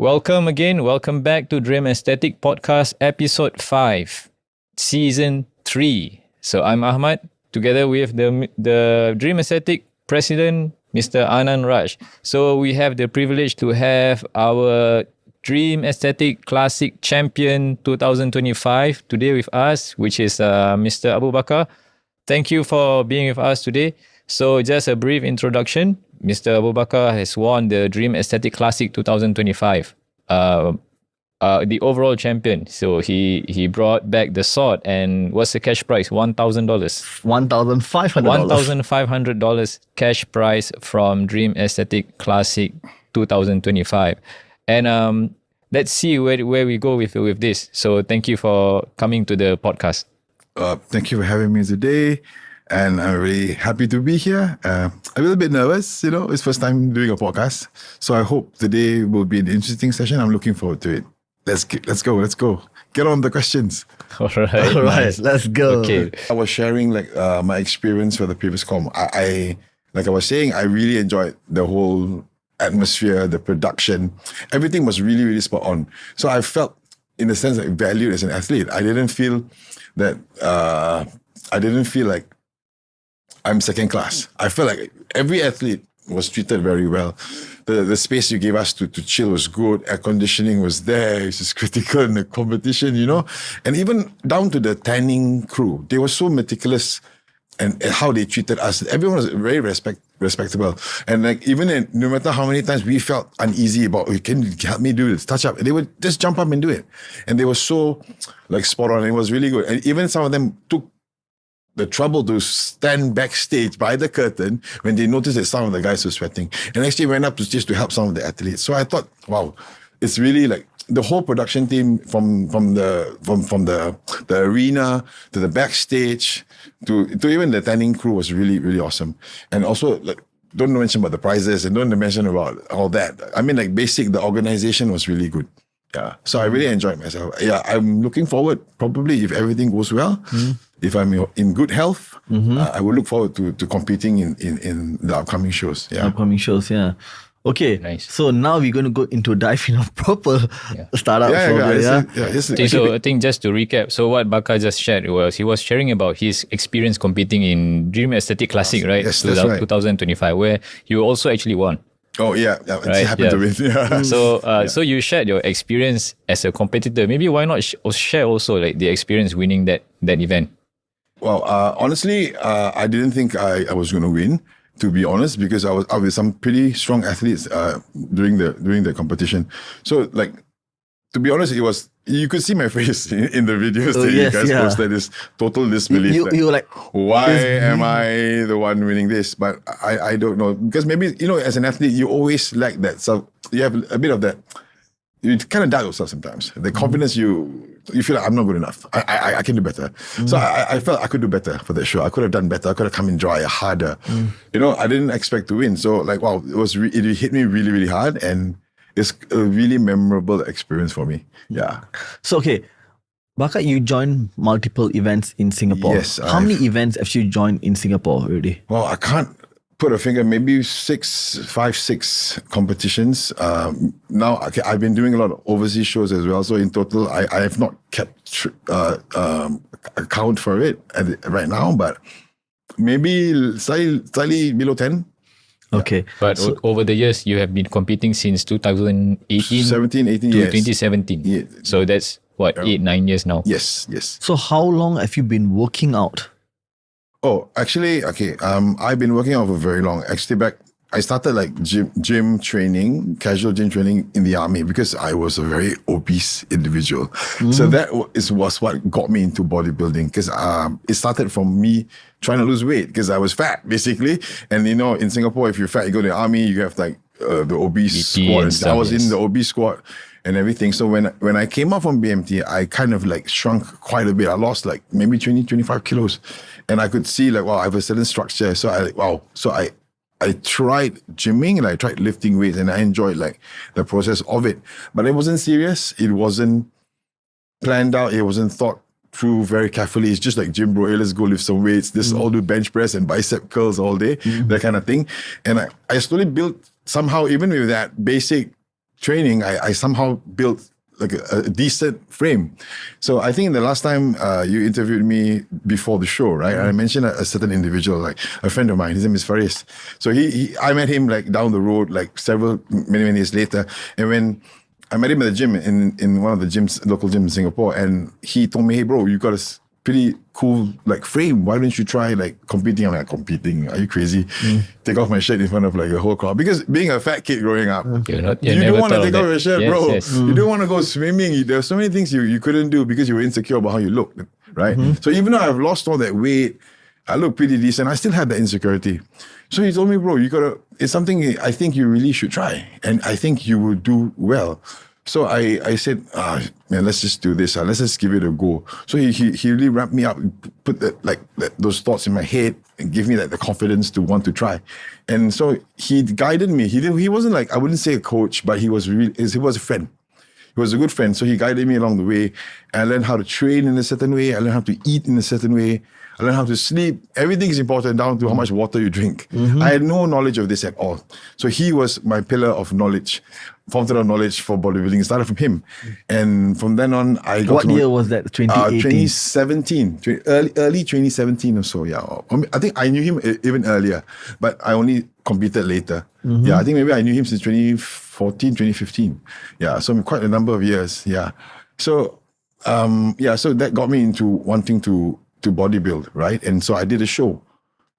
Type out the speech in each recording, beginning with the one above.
Welcome again. Welcome back to Dream Aesthetic Podcast, Episode 5, Season 3. So I'm Ahmad, together with the Dream Aesthetic President, Mr. Anand Raj. So we have the privilege to have our Dream Aesthetic Classic Champion 2025 today with us, which is Mr. Abu Bakar. Thank you for being with us today. So just a brief introduction. Mr. Abu Bakar has won the Dream Aesthetic Classic 2025, the overall champion. So he brought back the sword, and what's the cash prize? $1,000. $1,500. $1,500 cash prize from Dream Aesthetic Classic 2025. And let's see where we go with this. So thank you for coming to the podcast. Thank you for having me today. And I'm really happy to be here. A little bit nervous, it's first time doing a podcast. So I hope today will be an interesting session. I'm looking forward to it. Let's go. Get on the questions. All right, let's go. Okay. I was sharing my experience for the previous call. I was saying, I really enjoyed the whole atmosphere, the production. Everything was really, really spot on. So I felt, in a sense, valued as an athlete. I didn't feel like I'm second class. I felt like every athlete was treated very well. The space you gave us to chill was good. Air conditioning was there. It's just critical in the competition, And even down to the tanning crew, they were so meticulous and how they treated us. Everyone was very respectable. And no matter how many times we felt uneasy about, can you help me do this, touch up? They would just jump up and do it. And they were so spot on. It was really good. And even some of them took the trouble to stand backstage by the curtain when they noticed that some of the guys were sweating, and actually went up to stage to help some of the athletes. So I thought, wow, it's really the whole production team from the arena to the backstage to even the tanning crew was really, really awesome. And also don't mention about the prizes and don't mention about all that. I mean, the organization was really good. Yeah, so I really enjoyed myself. Yeah, I'm looking forward, probably if everything goes well, if I'm in good health, I will look forward to competing in the upcoming shows. Yeah. Okay, nice. So now we're going to go into dive in a proper startup. So I think just to recap, so what Bakar just shared was, he was sharing about his experience competing in Dream Aesthetic Classic, right? Yes, that's right. 2025, where you also actually won. Oh yeah, Right, happened to win. Yeah. So you shared your experience as a competitor. Maybe why not share also the experience winning that event? Well, honestly, I didn't think I was going to win, to be honest, because I was out with some pretty strong athletes during the competition. So to be honest, you could see my face in the videos that you guys posted, this total disbelief. You were like, why am I the one winning this? But I don't know, because maybe, as an athlete, you always lack that. So you have a bit of that. You kind of doubt yourself sometimes. The confidence you feel like, I'm not good enough. I can do better. So I felt I could do better for that show. I could have done better. I could have come in dry, harder. I didn't expect to win. So wow, it hit me really, really hard, and it's a really memorable experience for me. Yeah. So, okay, Bakar, you joined multiple events in Singapore. Yes. How many events have you joined in Singapore already? Well, I can't put a finger, maybe 5, 6 competitions. Now, I've been doing a lot of overseas shows as well. So in total, I have not kept account for it right now, but maybe slightly below 10. Okay. But over the years, you have been competing since 2018? 17, 18 to years. 2017. Yeah. So that's what, 8-9 years now? Yes. So how long have you been working out? Oh, actually, okay. I've been working out for very long. Actually, I started gym training, casual gym training in the army, because I was a very obese individual. So that was what got me into bodybuilding, because it started from me trying to lose weight, because I was fat, basically. And in Singapore, if you're fat, you go to the army, you have the obese squad. I was in the obese squad and everything. So when I came out from BMT, I kind of shrunk quite a bit. I lost maybe 20, 25 kilos. And I could see wow, I have a certain structure. So I tried gymming and I tried lifting weights, and I enjoyed the process of it. But it wasn't serious. It wasn't planned out. It wasn't thought through very carefully. It's just gym, bro. Hey, let's go lift some weights. This all do bench press and bicep curls all day, that kind of thing. And I slowly built somehow, even with that basic training, I somehow built like a decent frame. So I think the last time you interviewed me before the show, right? And I mentioned a certain individual, like a friend of mine. His name is Faris. So I met him like down the road, like many years later. And when I met him at the gym in one of the local gyms in Singapore, and he told me, "Hey, bro, you got a pretty cool like frame. Why don't you try like competing?" I'm like, "Competing? Are you crazy? Take off my shirt in front of like a whole crowd." Because being a fat kid growing up, you don't want to take off your shirt, bro. Yes. You don't want to go swimming. There's so many things you couldn't do because you were insecure about how you looked, right? So even though I've lost all that weight, I look pretty decent, I still had that insecurity. So he told me, "Bro, it's something I think you really should try. And I think you will do well." So I said, "Man, let's just do this. Let's just give it a go." So he really wrapped me up, put those thoughts in my head and gave me the confidence to want to try. And so he guided me. He wasn't like, I wouldn't say a coach, but he was a friend. He was a good friend. So he guided me along the way. I learned how to train in a certain way. I learned how to eat in a certain way. I learned how to sleep. Everything is important down to how much water you drink. I had no knowledge of this at all. So he was my pillar of knowledge, fountain of knowledge for bodybuilding. It started from him. And from then on, I got What year was that? 2018? 2017. Early 2017 or so, yeah. I think I knew him even earlier, but I only competed later. Yeah, I think maybe I knew him since 2014, 2015. Yeah, so quite a number of years, yeah. So, so that got me into wanting to bodybuild, right? And so I did a show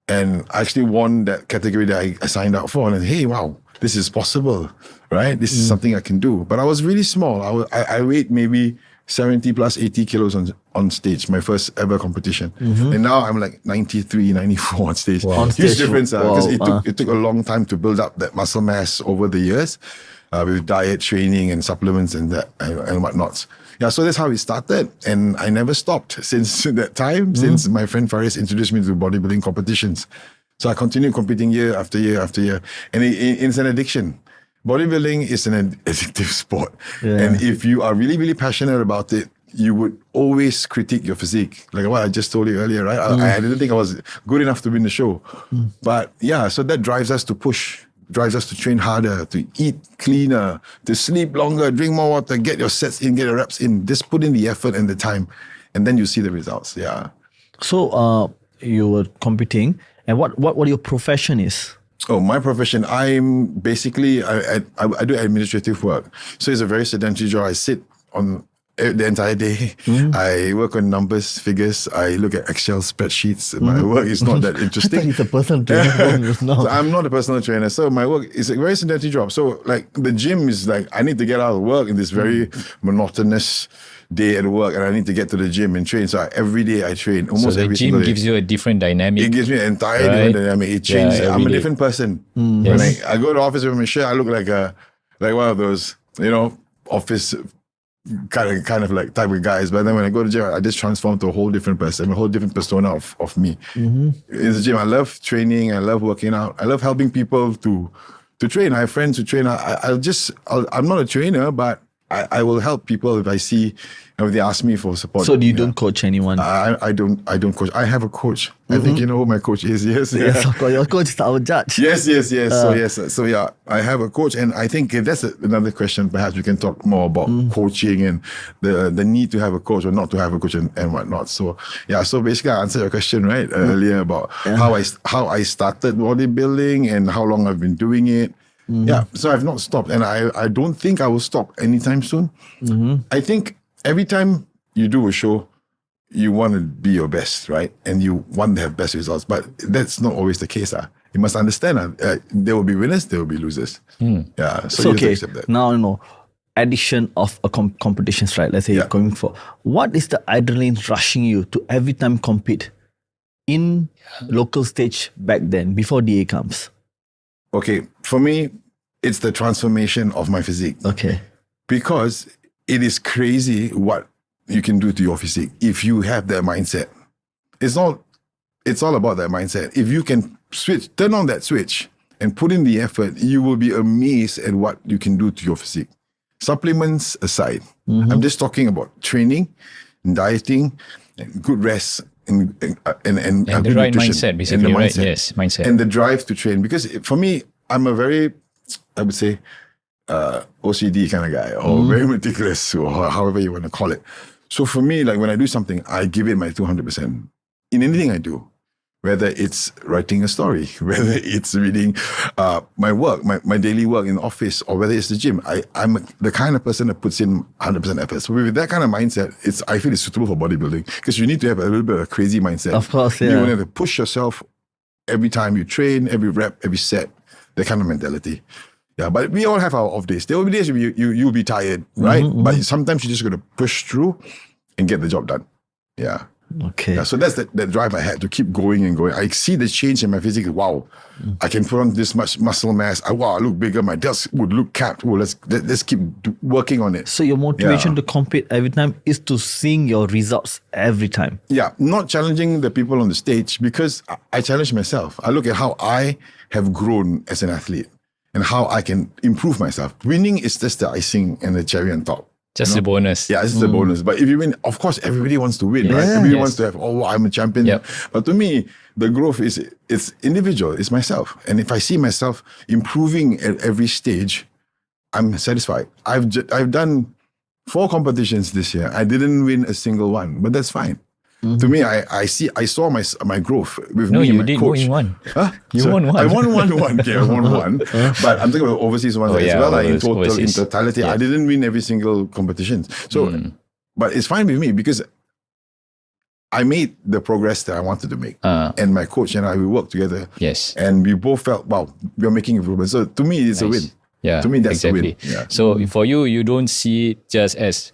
and I actually won that category that I signed up for. And hey, wow, this is possible, right? This is something I can do. But I was really small. I weighed maybe 70 plus 80 kilos on stage, my first ever competition. And now I'm like 93, 94 on stage. Wow. Huge difference because it took a long time to build up that muscle mass over the years with diet, training and supplements and whatnot. Yeah, so that's how it started. And I never stopped since that time, since my friend Faris introduced me to bodybuilding competitions. So I continued competing year after year after year. And it's an addiction. Bodybuilding is an addictive sport. Yeah. And if you are really, really passionate about it, you would always critique your physique. Like what I just told you earlier, right? I didn't think I was good enough to win the show. But yeah, so that drives us to push. Drives us to train harder, to eat cleaner, to sleep longer, drink more water, get your sets in, get your reps in. Just put in the effort and the time, and then you see the results. Yeah. So you were competing, and what your profession is? Oh, my profession, I'm basically, I do administrative work. So it's a very sedentary job. I sit on the entire day. I work on numbers, figures. I look at Excel spreadsheets. My work is not that interesting. I thought he's a personal trainer. So I'm not a personal trainer. So my work is a very sedentary job. So like the gym is like, I need to get out of work in this very monotonous day at work, and I need to get to the gym and train. So every day I train. Almost every single day. So the gym gives you a different dynamic. It gives me an entire different dynamic. It changes. I'm a different person. When I go to the office with my shirt, I look like one of those, office kind of like type of guys. But then when I go to the gym, I just transform to a whole different person, a whole different persona of me. In the gym, I love training. I love working out. I love helping people to train. I have friends who train. I'm not a trainer, but I will help people if I see, if they ask me for support. So you don't coach anyone? I don't coach. I have a coach. I think you know who my coach is. Yes, of course. Your coach is our judge. Yes. So yeah, I have a coach, and I think if that's another question, perhaps we can talk more about coaching and the need to have a coach or not to have a coach and whatnot. So yeah, so basically I answered your question right earlier about how I started bodybuilding and how long I've been doing it. Yeah, so I've not stopped, and I don't think I will stop anytime soon. I think every time you do a show, you want to be your best, right? And you want to have best results, but that's not always the case. You must understand there will be winners, there will be losers. Yeah, so you have to accept that. Now, addition of a competitions, right? Let's say you're going for, what is the adrenaline rushing you to every time compete in local stage back then, before DA comes? Okay, for me, it's the transformation of my physique. Okay. Because it is crazy what you can do to your physique if you have that mindset. It's all about that mindset. If you can turn on that switch and put in the effort, you will be amazed at what you can do to your physique. Supplements aside, I'm just talking about training, dieting, and good rest, and the right mindset, basically, right? Yes, mindset. And the drive to train. Because for me, I'm a very, I would say, OCD kind of guy, or very meticulous, or however you want to call it. So for me, like when I do something, I give it my 200% in anything I do. Whether it's writing a story, whether it's reading my work, my daily work in the office, or whether it's the gym, I'm the kind of person that puts in 100% effort. So with that kind of mindset, I feel it's suitable for bodybuilding because you need to have a little bit of a crazy mindset. Of course, yeah. You want to push yourself every time you train, every rep, every set, that kind of mentality. Yeah, but we all have our off days. There will be days you'll be tired, right? But sometimes you just got to push through and get the job done. Yeah. Okay. Yeah, so that's that drive I had to keep going and going. I see the change in my physique. Wow, I can put on this much muscle mass. I look bigger. My delts would look capped. Well, let's keep working on it. So your motivation to compete every time is to seeing your results every time. Yeah, not challenging the people on the stage because I challenge myself. I look at how I have grown as an athlete and how I can improve myself. Winning is just the icing and the cherry on top. Just a bonus. Yeah, it's just a bonus. But if you win, of course, everybody wants to win, right? Everybody wants to have, I'm a champion. Yep. But to me, the growth it's individual. It's myself. And if I see myself improving at every stage, I'm satisfied. I've done 4 competitions this year. I didn't win a single one, but that's fine. To me, I saw my growth with me and my coach. You won. Huh? You won one. I won one. Okay, I won one. But I'm talking about overseas ones as well. Like in totality, yeah. I didn't win every single competition. So, but it's fine with me because I made the progress that I wanted to make. And my coach and I, we worked together. Yes. And we both felt, wow, we're making improvements. So to me, it's a win. Yeah, to me, that's exactly. a win. Yeah. So for you don't see it just as,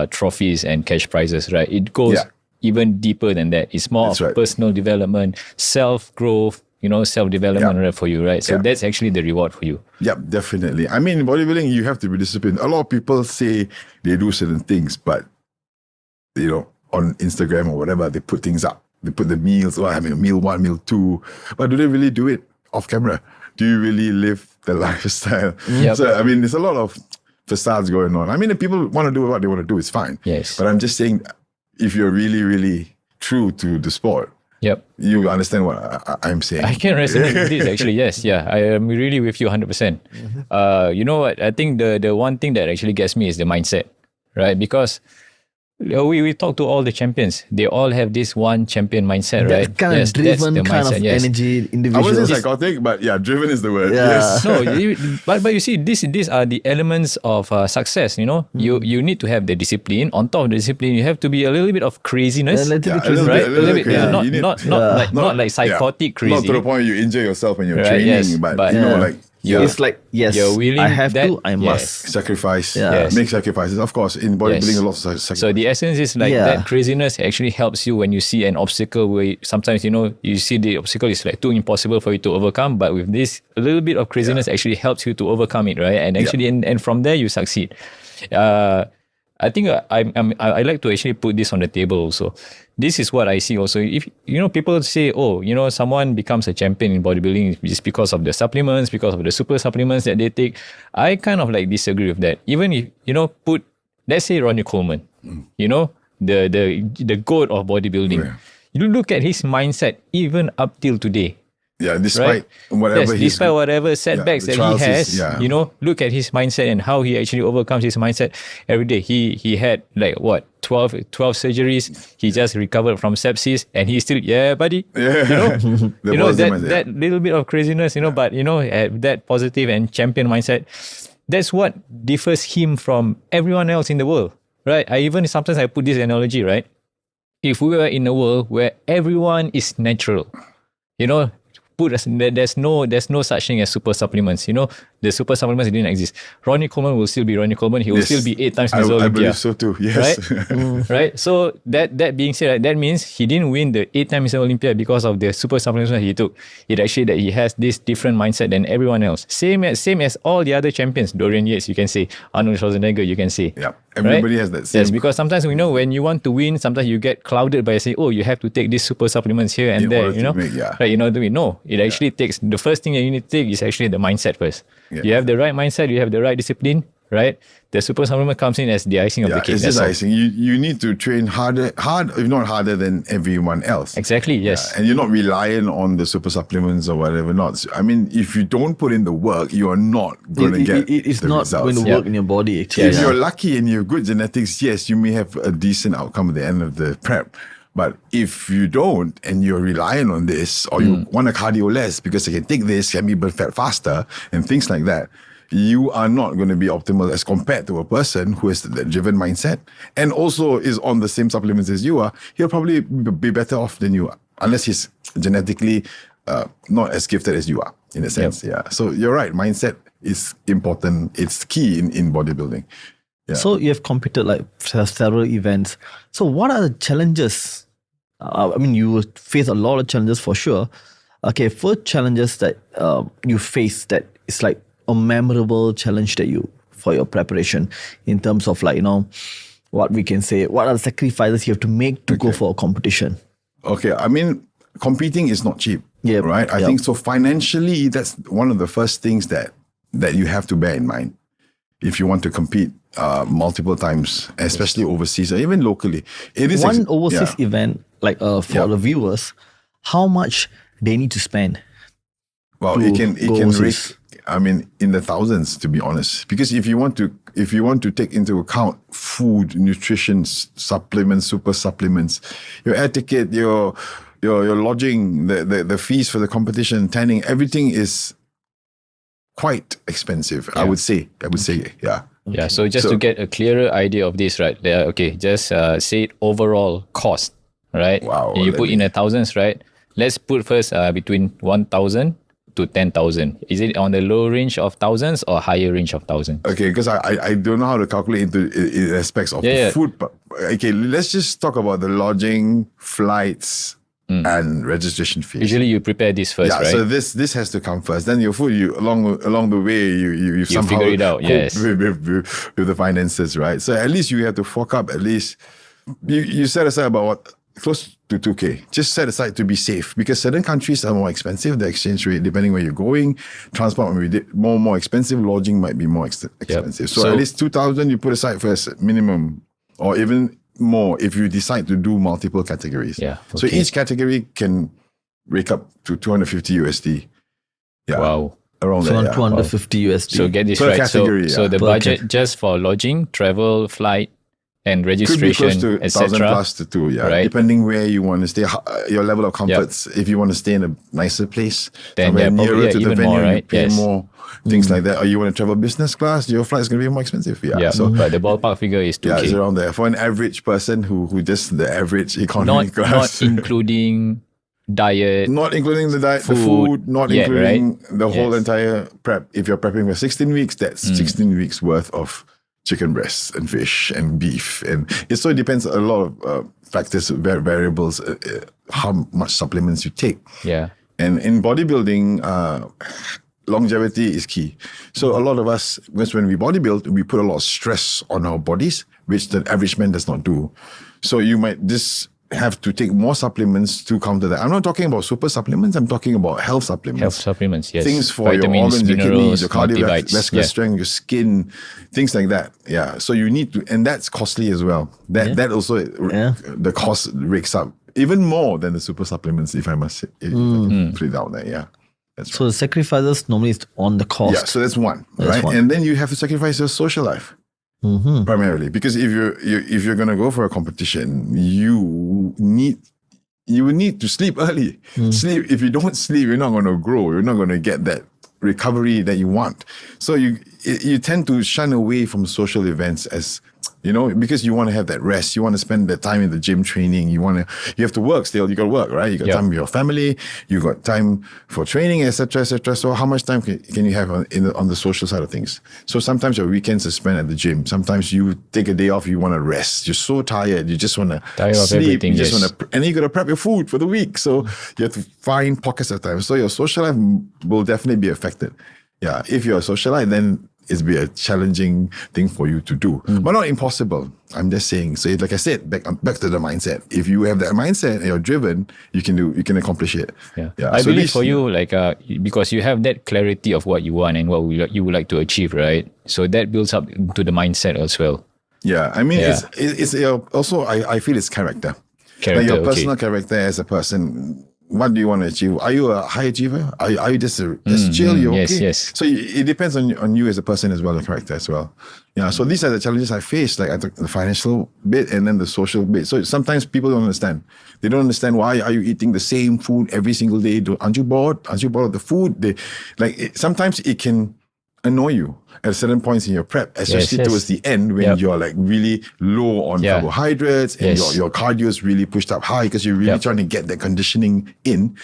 trophies and cash prizes, right? It goes even deeper than that. It's more of personal development, self-growth, self-development right, for you, right? So that's actually the reward for you. Yep, definitely. I mean, in bodybuilding, you have to be disciplined. A lot of people say they do certain things, but, on Instagram or whatever, they put things up. They put the meals, having a meal 1, meal 2. But do they really do it off camera? Do you really live the lifestyle? Yep. So, I mean, there's a lot of facades going on. I mean, if people want to do what they want to do, it's fine. Yes. But I'm just saying, if you're really, really true to the sport, you understand what I'm saying. I can resonate with this actually. Yes, yeah. I am really with you 100%. You know what? I think the one thing that actually gets me is the mindset, right? Because we talk to all the champions. They all have this one champion mindset, right? That kind of driven kind of energy individual. I wasn't psychotic, but driven is the word. Yeah. Yes. No, but you see, these are the elements of success. You need to have the discipline. On top of the discipline, you have to be a little bit of craziness, a little bit, crazy. Not like psychotic crazy. Not to the point you injure yourself when you're Right, training, yes, but but, it's like, yes, you're willing I have that, to, I must. sacrifice, Yes. make sacrifices. Of course, in bodybuilding, a lot of sacrifices. So the essence is like that craziness actually helps you when you see an obstacle where sometimes, you see the obstacle is like too impossible for you to overcome. But with this, a little bit of craziness actually helps you to overcome it, right? And actually, and from there you succeed. I think I like to actually put this on the table also. This is what I see also. If people say, someone becomes a champion in bodybuilding just because of the supplements, because of the super supplements that they take. I kind of like disagree with that. Even if put, let's say Ronnie Coleman, the goat of bodybuilding. Yeah. You look at his mindset even up till today. Yeah, despite whatever setbacks that he has, is, look at his mindset and how he actually overcomes his mindset every day. He had 12 surgeries. He just recovered from sepsis, and he's still buddy. Yeah. That little bit of craziness, but that positive and champion mindset. That's what differs him from everyone else in the world, right? Sometimes I put this analogy, right? If we were in a world where everyone is natural, there's no such thing as super supplements. The super supplements didn't exist. Ronnie Coleman will still be Ronnie Coleman. He will still be 8 times Mr. Olympia. I believe so too. Yes. Right? Right. So that being said, that means he didn't win the 8 times Mr. Olympia because of the super supplements that he took. It actually that he has this different mindset than everyone else. Same as all the other champions. Dorian Yates, you can say. Arnold Schwarzenegger, you can say. Yeah. Everybody has that same. Yes, because sometimes when you want to win, sometimes you get clouded by saying, you have to take these super supplements here and there. Right? No, it actually takes the first thing that you need to take is actually the mindset first. Yeah. You have the right mindset, you have the right discipline, right? The super supplement comes in as the icing of the cake. It's just icing. You need to train hard, if not harder than everyone else. Exactly, yes. And you're not relying on the super supplements or whatever. Not. I mean, if you don't put in the work, you are not going to get it's the not results. going to work in your body. Actually. If you're lucky and you have good genetics, yes, you may have a decent outcome at the end of the prep. But if you don't and you're relying on this, or you want to cardio less because I can take this, can be burn fat faster, and things like that, you are not going to be optimal as compared to a person who has that driven mindset and also is on the same supplements as you are. He'll probably be better off than you are, unless he's genetically not as gifted as you are, in a sense. Yeah. So you're right. Mindset is important. It's key in bodybuilding. Yeah. So you have competed like several events. So what are the challenges? I mean, you face a lot of challenges for sure. Okay, first challenges that you face that is like a memorable challenge that you for your preparation in terms of like, what we can say, what are the sacrifices you have to make to go for a competition? Okay, I mean, competing is not cheap, right? I Yep. think so. Financially, that's one of the first things that you have to bear in mind if you want to compete multiple times, especially overseas or even locally. It is one overseas event, like for the viewers, how much they need to spend? Well, it can range, I mean, in the thousands, to be honest. Because if you want to take into account food, nutrition, supplements, super supplements, your air ticket, your lodging, the fees for the competition, tanning, everything is quite expensive. I would say, yeah. Yeah, so just to get a clearer idea of this, right? Just say it overall cost, right? Wow. And you put in the thousands, right? Let's put first between 1,000 to 10,000. Is it on the low range of thousands or higher range of thousands? Okay, because I don't know how to calculate into in aspects of the food. But okay, let's just talk about the lodging, flights, and registration fees. Usually you prepare this first, right? So this has to come first. Then your food, along the way, you somehow figure it out. Yes, with the finances, right? So at least you have to fork up at least. You set aside about what, close to 2K. Just set aside to be safe, because certain countries are more expensive. The exchange rate, depending where you're going, transport might be more expensive. Lodging might be more expensive. So at least 2,000 you put aside first, minimum, or even more if you decide to do multiple categories. Yeah. So each category can rake up to 250 USD. Yeah. Wow. Around So there. 250 USD. So get this Per right. category, so the budget just for lodging, travel, flight, and Could be close registration, to 1,000 etc. plus to 2, Right. depending where you want to stay, your level of comforts. If you want to stay in a nicer place, Then somewhere nearer to the even venue, more, you right? pay Yes. more, things like that. Or you want to travel business class, your flight is going to be more expensive. Yeah. So but the ballpark figure is 2K. it's around there. For an average person who just the average economy not class. including diet. Not including the diet, the food, food, not yeah, including right? the whole Yes. entire prep. If you're prepping for 16 weeks, that's 16 weeks worth of chicken breasts and fish and beef. And it so it depends a lot of factors, variables, how much supplements you take. Yeah. And in bodybuilding, longevity is key. So a lot of us, when we bodybuild, we put a lot of stress on our bodies, which the average man does not do. So you might just have to take more supplements to counter that. I'm not talking about super supplements. I'm talking about health supplements. Health supplements, yes. Things for Vitamins, your organs, your kidneys, your multivites, cardiovascular strength, your skin, things like that. Yeah. So you need to, and that's costly as well. That also, the cost rakes up even more than the super supplements, if I must say, if I can put it out there. Yeah. That's So the sacrifices normally is on the cost. Yeah, so that's one, That's right? one. And then you have to sacrifice your social life primarily, because if you're gonna go for a competition, you will need to sleep early. Sleep. If you don't sleep, you're not gonna grow. You're not gonna get that recovery that you want. So you tend to shun away from social events as because you want to have that rest. You want to spend that time in the gym training. You have to work still. You got to work, right? You got time with your family. You got time for training, etc., etc. So how much time can you have on the social side of things? So sometimes your weekends are spent at the gym. Sometimes you take a day off. You want to rest. You're so tired. You just want to sleep. You just want to, and then you got to prep your food for the week. So you have to find pockets of time. So your social life will definitely be affected. Yeah, if you're a socialite, then it's be a challenging thing for you to do, but not impossible. I'm just saying. So, like I said, back to the mindset. If you have that mindset and you're driven, you can accomplish it. Yeah. I So believe this- for you, like because you have that clarity of what you want and what you would like to achieve, right? So that builds up to the mindset as well. Yeah, I mean, Yeah. it's also I feel it's character. Character, Like your okay. personal character as a person. What do you want to achieve? Are you a high achiever? Are you just chill? You're yes, okay. yes. So it depends on you as a person as well, the character as well. Yeah. So these are the challenges I faced, like the financial bit and then the social bit. So sometimes people don't understand. They don't understand why are you eating the same food every single day? Aren't you bored? Aren't you bored of the food? Sometimes it can annoy you at certain points in your prep, especially yes. towards the end when Yep. you're like really low on Yeah. carbohydrates and Yes. your cardio is really pushed up high because you're really Yep. trying to get that conditioning in.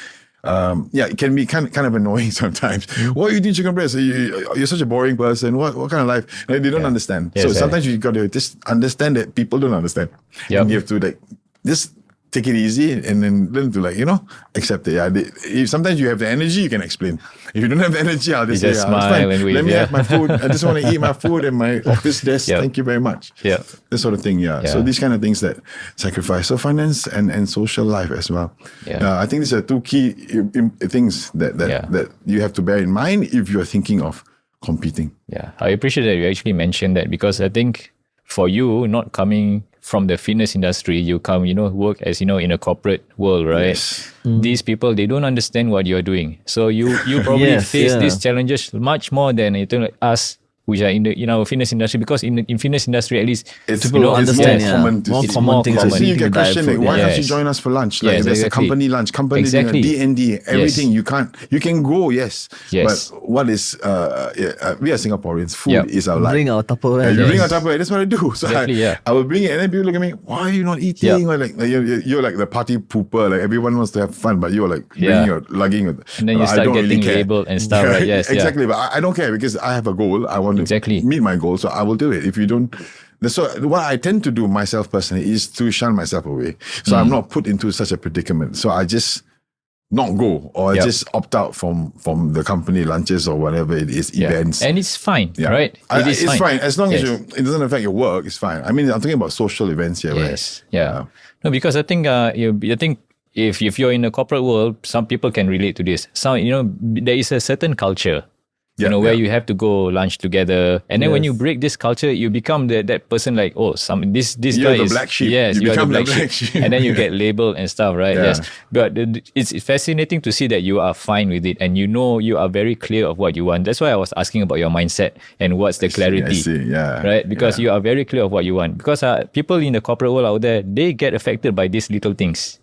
It can be kind of annoying sometimes. Why are you eating chicken breast? You're such a boring person. What kind of life? Like, they don't understand. Yes, So yeah. sometimes you got to just understand that people don't understand. Yep. And you have to like just take it easy and then learn to accept it. Yeah, if sometimes you have the energy, you can explain. If you don't have the energy, I'll just You say, just it's smile fine. and wave, Let me yeah. have my food. I just want to eat my food and my office desk. Yep. Thank you very much. Yeah. This sort of thing, yeah. So Yeah. these kind of things that sacrifice. So finance and social life as well. Yeah. I think these are two key things that you have to bear in mind if you're thinking of competing. Yeah, I appreciate that you actually mentioned that because I think for you, not coming from the fitness industry, you come, work as, in a corporate world, right? Yes. These people, they don't understand what you're doing. So you probably Yes, face yeah. these challenges much more than like us, which are in our fitness industry, because in fitness industry, at least, It's People more understand, it's yeah. more common to More see. common more things. common. like See, you eating get questioned, diet like, food, why yeah. can't you Yes. join us for lunch? Like, Yes, there's exactly. a company lunch, company Exactly. dinner, D&D, everything. You can go, yes. Yes. But what is, we are Singaporeans, food Yep. is our life. Bring our Tupperware. You bring Yes. our Tupperware, that's what I do. So Exactly, yeah. I will bring it and then people look at me, why are you not eating? Yep. Or like you're like the party pooper, like everyone wants to have fun, but you're like Yeah. bringing your lugging. And then you I start don't getting care. labeled and stuff, right? Yes, yeah. exactly. But I don't care because I have a goal. I want Exactly. to meet my goal, so I will do it. If you don't, so what I tend to do myself personally is to shun myself away. So I'm not put into such a predicament. So I just not go or Yep. just opt out from the company lunches or whatever it is, Yeah. events. And it's fine, Yeah. right? It's fine. As long as Yes. it doesn't affect your work, it's fine. I mean, I'm talking about social events here. Right? Yes. Yeah. No, because I think I think if you're in the corporate world, some people can relate to this. Some there is a certain culture. Yeah, Where yeah. you have to go lunch together, and then when you break this culture, you become that person like, this You're guy the is black sheep. Yes, You are become the the black black sheep, sheep. and then you get labeled and stuff, right? Yeah. Yes, but it's fascinating to see that you are fine with it, and you are very clear of what you want. That's why I was asking about your mindset and what's the clarity. I see. Yeah. Right, because Yeah. you are very clear of what you want. Because people in the corporate world out there, they get affected by these little things,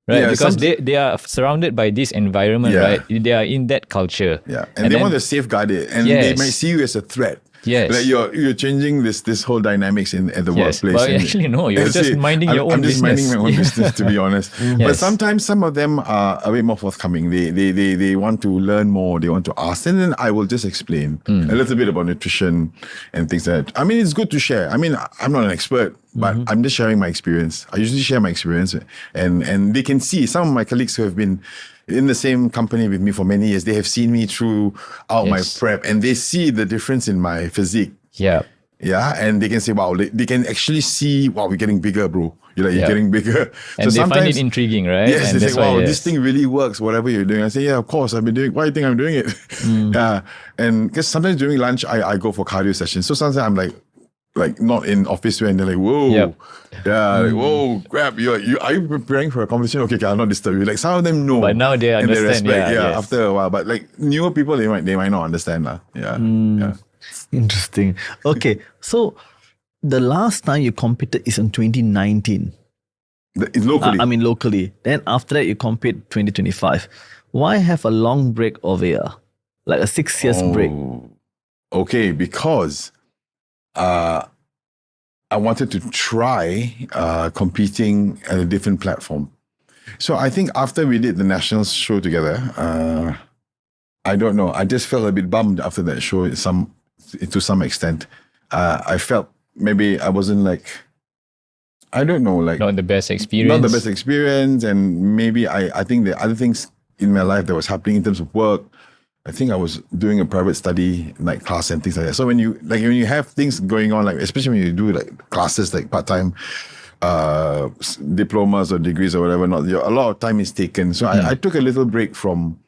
right? Yeah, because some- they are surrounded by this environment, Yeah. right? They are in that culture. Yeah, and they then- want to safeguard it, and they Yes. might see you as a threat. Yes. Like you're changing this whole dynamics at the Yes, workplace. but And- actually no, you're That's just it. minding your I'm own just business. minding my own business, to be honest. But Yes. sometimes some of them are a bit more forthcoming. They want to learn more. They want to ask, and then I will just explain Hmm. a little bit about nutrition and things like that. I mean, it's good to share. I mean, I'm not an expert, but I'm just sharing my experience. I usually share my experience, and they can see some of my colleagues who have been in the same company with me for many years. They have seen me throughout my Yes. prep, and they see the difference in my physique. Yeah. Yeah, and they can say, wow, they can actually see, wow, we're getting bigger, bro. You're Yeah. getting bigger. And they find it intriguing, right? Yes, And they that's say, why, wow, yes. this thing really works, whatever you're doing. I say, yeah, of course, I've been doing, why do you think I'm doing it? Yeah, and because sometimes during lunch, I go for cardio sessions. So sometimes I'm like not in office wear, and they're like, whoa. Yep. Yeah, like, whoa, crap, are you preparing for a competition? Okay, I'll not disturb you. Like some of them know. But now they and understand, respect, yeah, yes. after a while. But like newer people, they might not understand. Yeah. Yeah. Interesting. Okay, so the last time you competed is in 2019. It's locally. I mean locally. Then after that you compete 2025. Why have a long break over here? Like a 6 years break. Okay, because I wanted to try competing at a different platform. So I think after we did the national show together, I don't know. I just felt a bit bummed after that show to some extent. I felt maybe I wasn't I don't know, Not the best experience. not the best experience, and maybe I think the other things in my life that was happening in terms of work, I think I was doing a private study like class and things like that. So when you have things going on, like especially when you do like classes like part-time diplomas or degrees or whatever, a lot of time is taken. So I took a little break from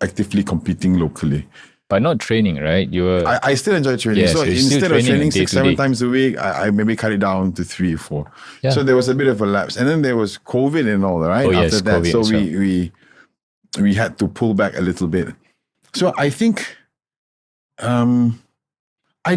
actively competing locally. But not training, right? You were. I still enjoy training. Yeah, so so you're still instead of training day 6-7 to day. times a week, I maybe cut it down to 3 or 4. Yeah. So there was a bit of a lapse. And then there was COVID and all, right? Oh, yes, After that. COVID So as well. we had to pull back a little bit. So I think I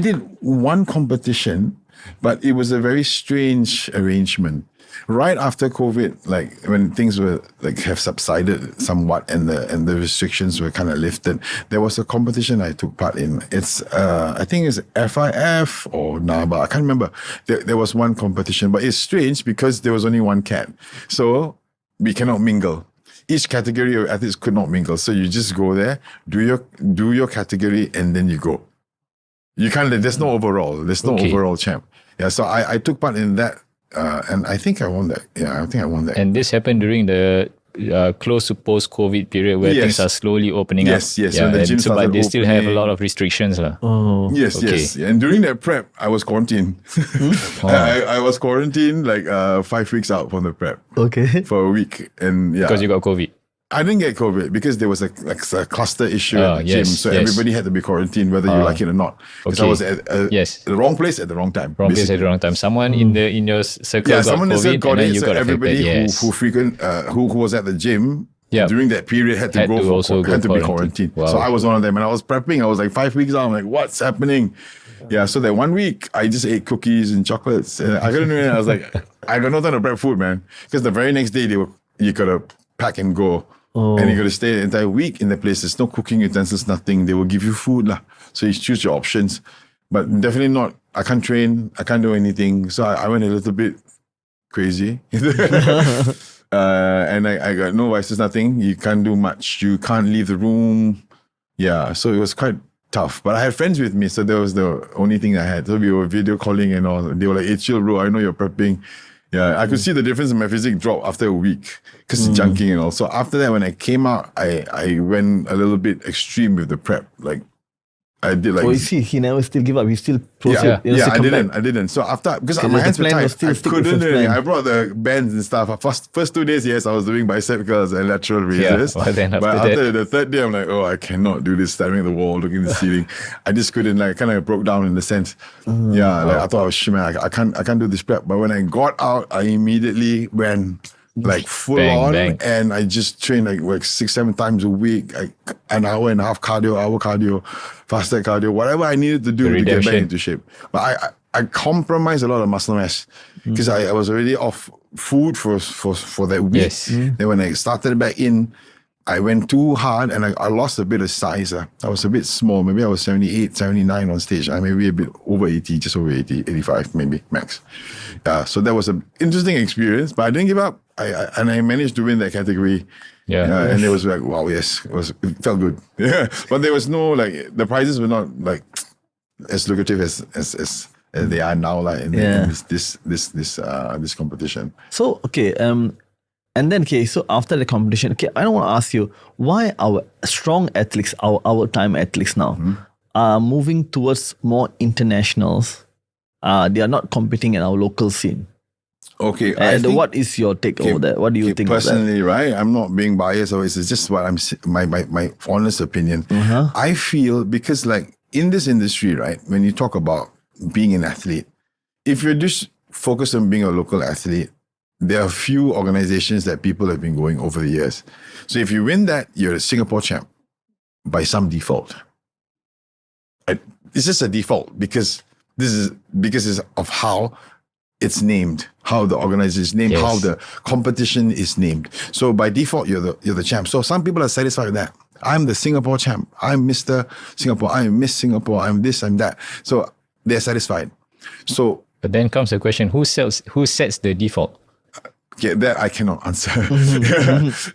did one competition, but it was a very strange arrangement. Right after COVID, like when things were like have subsided somewhat and the restrictions were kind of lifted, there was a competition I took part in. It's I think it's FIF or NABA. I can't remember. There was one competition, but it's strange because there was only one cat, so we cannot mingle. Each category of athletes could not mingle, so you just go there, do your category, and then you go. You can't. There's no overall. There's no overall champ. Yeah, so I took part in that. And I think I won that. Yeah, I think I won that. And this happened during the close to post-COVID period where things are slowly opening up. Yes. When the gym but they still have a opening. lot of restrictions. Oh. Yes. And during that prep, I was quarantined. I was quarantined like 5 weeks out from the prep. Okay. For a week. And yeah. Because you got COVID. I didn't get COVID because there was a cluster issue at the gym. So everybody had to be quarantined whether you like it or not. Because I was at the wrong place at the wrong time. Wrong place at the wrong time. Someone in your circle got someone COVID got and then it. you So got everybody affected. who was at the gym during that period had to be quarantined. Wow. So I was one of them. And I was prepping. I was like 5 weeks out. I'm like, what's happening? Yeah, so that 1 week, I just ate cookies and chocolates. And I couldn't even, I was like, I got no time to prep food, man. Because the very next day, you got to pack and go. And you got to stay the entire week in the place. There's no cooking utensils, nothing. They will give you food. So you choose your options. But definitely not, I can't train. I can't do anything. So I went a little bit crazy. And I got no vices, nothing. You can't do much. You can't leave the room. Yeah, so it was quite tough. But I had friends with me, so that was the only thing I had. So we were video calling and all. They were like, hey, chill, bro. I know you're prepping. Yeah, I could see the difference in my physique drop after a week because it's junking and all. So after that, when I came out, I went a little bit extreme with the prep. Like I did like. Oh, you see, he never still give up. He still proceed. I didn't. So after, because my hands were tight, I couldn't do anything. I brought the bands and stuff. First 2 days, yes, I was doing bicep curls and lateral raises. Well, then but after the third day, I'm like, oh, I cannot do this, staring at the wall, looking at the ceiling. I just couldn't, like, kind of broke down in the sense. I thought, oh shit, man, I can't do this prep. But when I got out, I immediately went like full on, and I just trained like 6-7 times a week, like an hour and a half cardio, fasted cardio, whatever I needed to do to get back into shape. But I compromised a lot of muscle mass because I was already off food for that week. Yes. Then when I started back in, I went too hard and I lost a bit of size. I was a bit small. Maybe I was 78, 79 on stage. I maybe a bit over 80, just over 80, 85 maybe max. So that was an interesting experience, but I didn't give up. I managed to win that category. And it was like, wow, yes, it felt good. Yeah, but there was no, like, the prizes were not like as lucrative as they are now, like in this competition. So okay, and then so after the competition, I don't want to ask you why our strong athletes, our time athletes now, are moving towards more internationals. They are not competing in our local scene. Okay, and what is your take over that? What do you think personally? Of that? Right, I'm not being biased, or it's just what my honest opinion. I feel because like in this industry, right, when you talk about being an athlete, if you're just focused on being a local athlete, there are few organizations that people have been going over the years. So if you win that, you're a Singapore champ by some default. It's just a default because it's of how it's named, how the organization is named, how the competition is named. So by default, you're the champ. So some people are satisfied with that. I'm the Singapore champ. I'm Mr. Singapore. I'm Miss Singapore. I'm this, I'm that. So they're satisfied. So, but then comes the question: who sets the default? Yeah, that I cannot answer.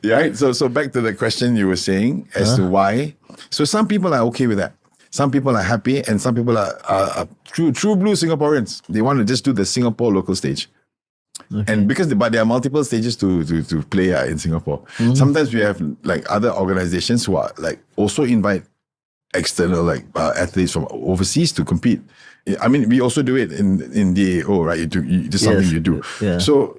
Right. So back to the question you were saying as to why. So some people are okay with that. Some people are happy, and some people are true blue Singaporeans. They want to just do the Singapore local stage. And but there are multiple stages to play in Singapore. Sometimes we have like other organizations who are like also invite external athletes from overseas to compete. I mean, we also do it in DAO, right? This is something you do. Yeah. So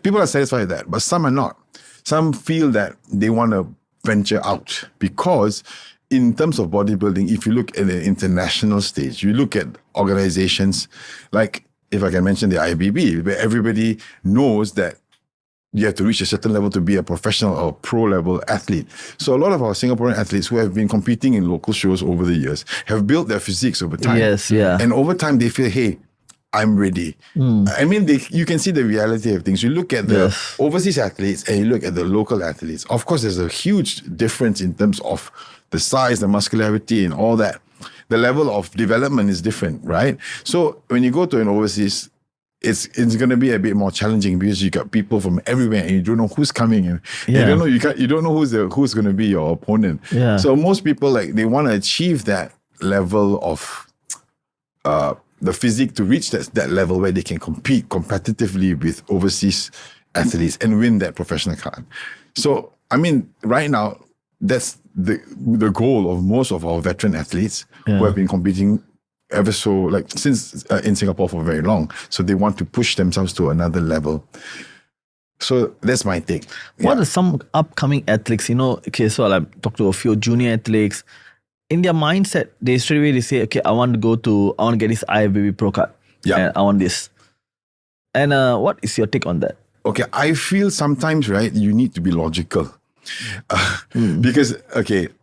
people are satisfied with that, but some are not. Some feel that they want to venture out because in terms of bodybuilding, if you look at the international stage, you look at organizations like, if I can mention the IBB, where everybody knows that you have to reach a certain level to be a professional or pro level athlete. So a lot of our Singaporean athletes who have been competing in local shows over the years have built their physiques over time. Yes, yeah. And over time they feel, hey, I'm ready. I mean, you can see the reality of things. You look at the overseas athletes and you look at the local athletes. Of course, there's a huge difference in terms of the size, the muscularity and all that. The level of development is different, right? So when you go to an overseas, it's going to be a bit more challenging because you got people from everywhere and you don't know who's coming and you don't know who's going to be your opponent. Yeah. So most people they want to achieve that level of the physique to reach that level where they can compete competitively with overseas athletes and win that professional card. So I mean, right now that's the goal of most of our veteran athletes who have been competing ever so since in Singapore for very long. So they want to push themselves to another level. So that's my take. What are some upcoming athletes? Okay, so I talked to a few junior athletes. In their mindset, they straight away say, okay, I want to get this IFBB Pro card. Yeah. And I want this. And what is your take on that? Okay, I feel sometimes, right, you need to be logical. Because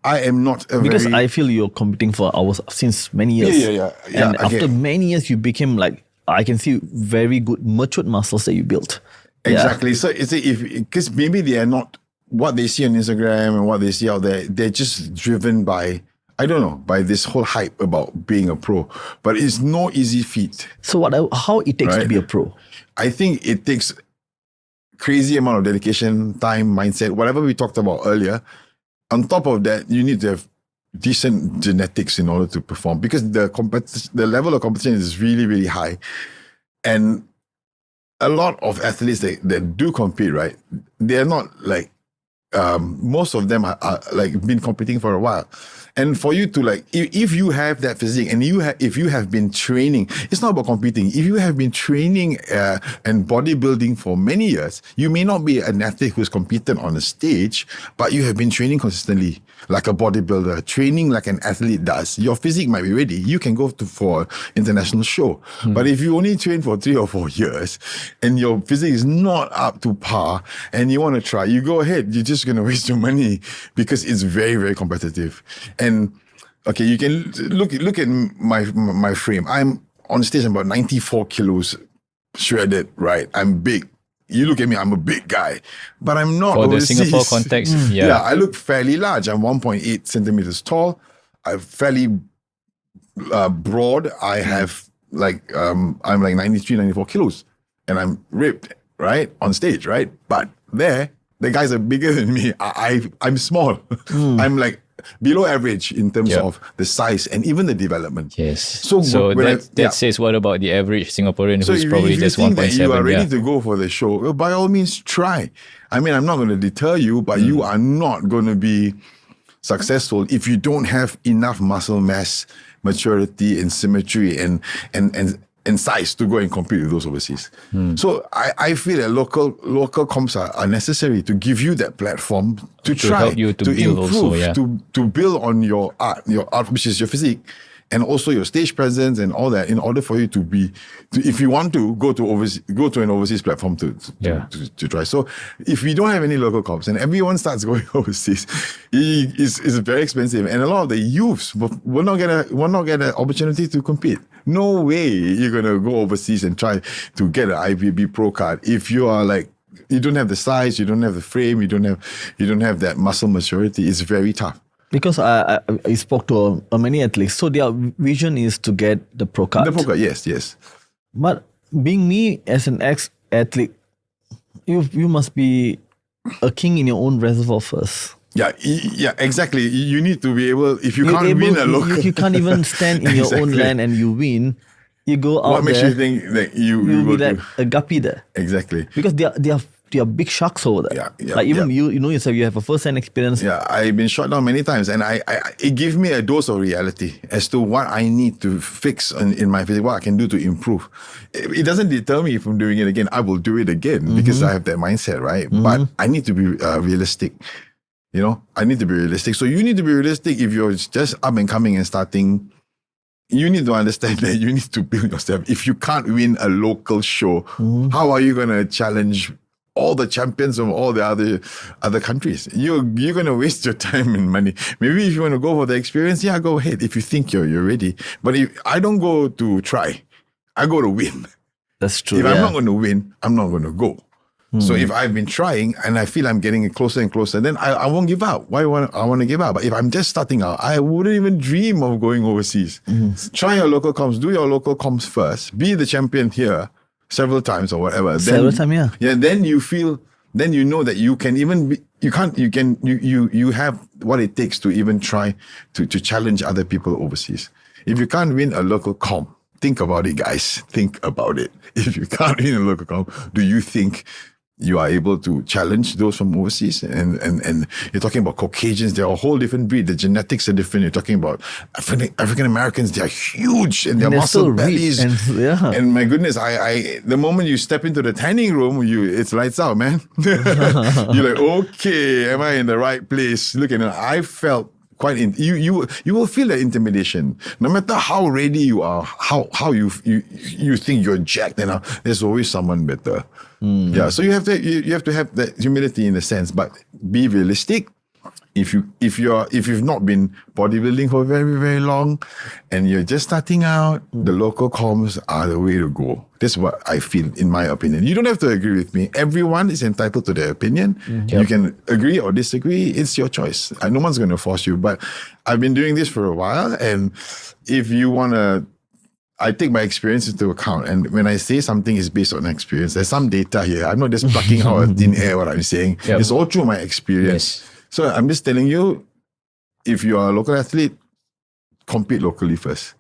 I am not I feel you're competing for hours since many years. Yeah. And after many years, you became I can see very good matured muscles that you built. Exactly. So it's because maybe they are not what they see on Instagram and what they see out there. They're just driven by, I don't know, by this whole hype about being a pro. But it's no easy feat. So how it takes to be a pro? I think it takes crazy amount of dedication, time, mindset, whatever we talked about earlier. On top of that, you need to have decent genetics in order to perform because the level of competition is really, really high. And a lot of athletes that do compete, right, they're not most of them are been competing for a while. And for you to if you have that physique and if you have been training, it's not about competing. If you have been training and bodybuilding for many years, you may not be an athlete who's competed on a stage, but you have been training consistently like a bodybuilder, training like an athlete does. Your physique might be ready. You can go for international show. But if you only train for 3 or 4 years and your physique is not up to par and you want to try, you go ahead. You're just going to waste your money because it's very, very competitive. And okay, you can look at my frame. I'm on stage, I'm about 94 kilos shredded, right? I'm big. You look at me, I'm a big guy, but I'm not for overseas. the Singapore context. Yeah, I look fairly large. I'm 1.8 centimeters tall. I'm fairly broad. I have I'm 93, 94 kilos, and I'm ripped, right, on stage, right? But the guys are bigger than me. I'm small. I'm below average in terms of the size and even the development. Yes. So that says what about the average Singaporean who's probably just 1.7? So if you are ready to go for the show, well, by all means try. I mean, I'm not going to deter you, but you are not going to be successful if you don't have enough muscle mass, maturity and symmetry and size to go and compete with those overseas. So I feel that local comps are necessary to give you that platform to try, help you to build improve, also, to build on your art, which is your physique, and also your stage presence and all that, in order for you to if you want to go to an overseas platform to try. So if we don't have any local comps and everyone starts going overseas, it's very expensive, and a lot of the youths will not get an opportunity to compete. No way you're gonna go overseas and try to get an IFBB Pro card if you are you don't have the size, you don't have the frame, you don't have that muscle maturity. It's very tough. Because I spoke to many athletes, so their vision is to get the Pro card. The Pro card, yes. But being me as an ex-athlete, you must be a king in your own reservoir first. Yeah, exactly. You need to be able. If you can't win a local, if you can't even stand in your own land and you win, You go out What makes there, you think that you you'll go be like to? a guppy there. Exactly. Because they are big sharks over there. Yeah, like even you know yourself, you have a first-hand experience. Yeah, I've been shot down many times, and I it gives me a dose of reality as to what I need to fix in my physique, what I can do to improve. It doesn't deter me from doing it again. I will do it again because I have that mindset, right? But I need to be realistic. You know, I need to be realistic. So you need to be realistic if you're just up and coming and starting. You need to understand that you need to build yourself. If you can't win a local show, how are you going to challenge all the champions of all the other countries? You're going to waste your time and money. Maybe if you want to go for the experience, yeah, go ahead. If you think you're ready. But I don't go to try, I go to win. That's true. If I'm not going to win, I'm not going to go. So if I've been trying and I feel I'm getting closer and closer, then I won't give up. Why would I want to give up? But if I'm just starting out, I wouldn't even dream of going overseas. Try your local comps. Do your local comps first. Be the champion here several times or whatever. Several times, yeah. Yeah. Then you know that you can even be. You have what it takes to even try to challenge other people overseas. If you can't win a local comp, think about it, guys. Think about it. If you can't win a local comp, do you think you are able to challenge those from overseas? And you're talking about Caucasians, they're a whole different breed. The genetics are different. You're talking about African Americans, they're huge and they're muscle bellies. And my goodness, I the moment you step into the tanning room, it's lights out, man. You're like, okay, am I in the right place? Look at it. I felt quite you will feel that intimidation. No matter how ready you are, how you think you're jacked, and there's always someone better. Yeah, so you have to have that humility in a sense, but be realistic. If you've not been bodybuilding for very, very long and you're just starting out, the local comps are the way to go. That's what I feel, in my opinion. You don't have to agree with me. Everyone is entitled to their opinion. You can agree or disagree. It's your choice. No one's going to force you. But I've been doing this for a while, and if you want to, I take my experience into account. And when I say something is based on experience, there's some data here. I'm not just plucking out of thin air what I'm saying. It's all through my experience. Yes. So I'm just telling you, if you are a local athlete, compete locally first.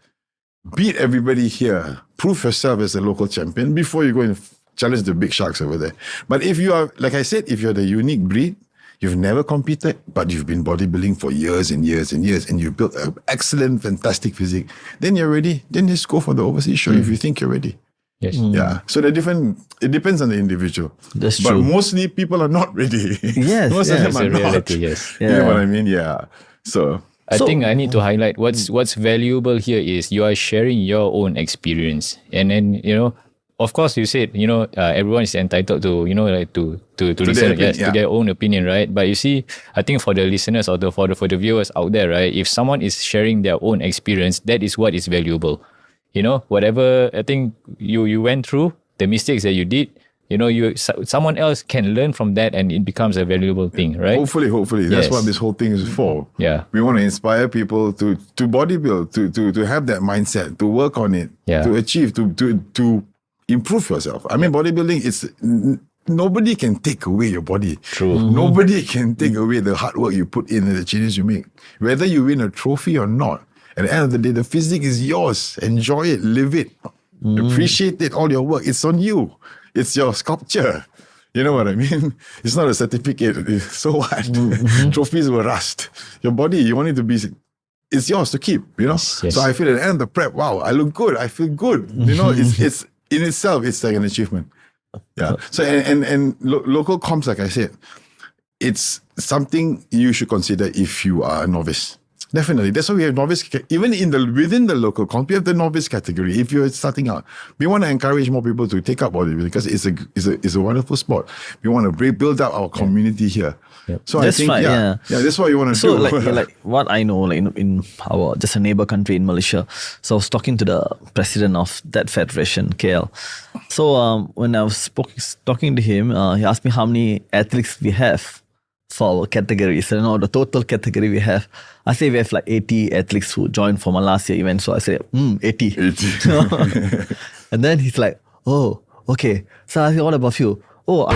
Beat everybody here. Prove yourself as a local champion before you go and challenge the big sharks over there. But if you are, like I said, if you're the unique breed, you've never competed, but you've been bodybuilding for years and years and years, and you built an excellent, fantastic physique, then you're ready. Then just go for the overseas show if you think you're ready. Yes. Yeah. So it depends on the individual. That's but true. mostly people are not ready. Yes. Most of them It's are a not. reality, yes. You know what I mean? Yeah. So I think I need to highlight what's valuable here is you are sharing your own experience. And then, of course you said, everyone is entitled to, to listen, to their own opinion, right? But you see, I think for the listeners or for the viewers out there, right, if someone is sharing their own experience, that is what is valuable. Whatever I think you went through, the mistakes that you did, someone else can learn from that and it becomes a valuable thing, right? Hopefully. That's what this whole thing is for. Yeah. We want to inspire people to bodybuild, to have that mindset, to work on it, to achieve, to improve yourself. I mean, bodybuilding, nobody can take away your body. True. Nobody can take away the hard work you put in and the changes you make. Whether you win a trophy or not, at the end of the day, the physique is yours. Enjoy it, live it, appreciate it, all your work. It's on you. It's your sculpture. You know what I mean? It's not a certificate. So what? Trophies will rust. Your body, you want it to be, it's yours to keep, Yes. So I feel at the end of the prep, wow, I look good. I feel good. It's in itself, it's like an achievement. Yeah. So, and local comps, like I said, it's something you should consider if you are a novice. Definitely. That's why we have novice, even within the local comp, we have the novice category. If you're starting out, we want to encourage more people to take up bodybuilding because it's a wonderful sport. We want to build up our community here. Yep. So That's I think, right, that's what you want to So do. like what I know, in our just a neighbor country in Malaysia. So I was talking to the president of that federation, KL. So when I was talking to him, he asked me how many athletes we have for our categories. So the total category we have. I say we have like 80 athletes who joined for my last year event. So I said, 80. And then he's like, oh, okay. So I said, what about you? Oh,